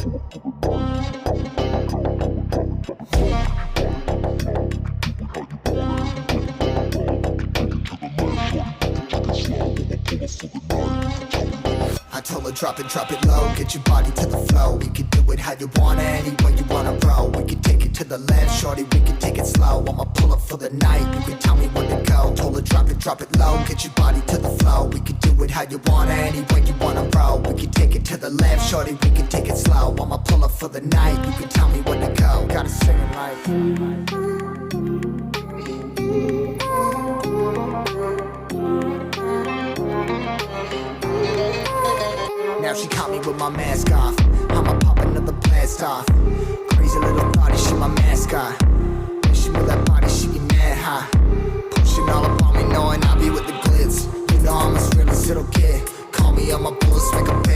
I told her drop it low, get your body to the flow. We can do it how you want it, any way you wanna roll. We can take it to the left, shorty, we can take it slow. I'ma pull up for the night, you can tell me where to go. Told her drop it low, get your body to the flow. We can do it how you want it, any way you wanna roll. We can take it to the left, shorty, we can take it slow. I'ma pull up for the night, you can tell me where to go. Gotta sing it like now she caught me with my mask off. I'ma pop another blast off. Crazy little body, she my mascot. When she move that body, she get mad high. Pushing all up on me, knowing I'll be with the glitz. You know I'm as real as it'll get. Call me on my bullets, make a bed.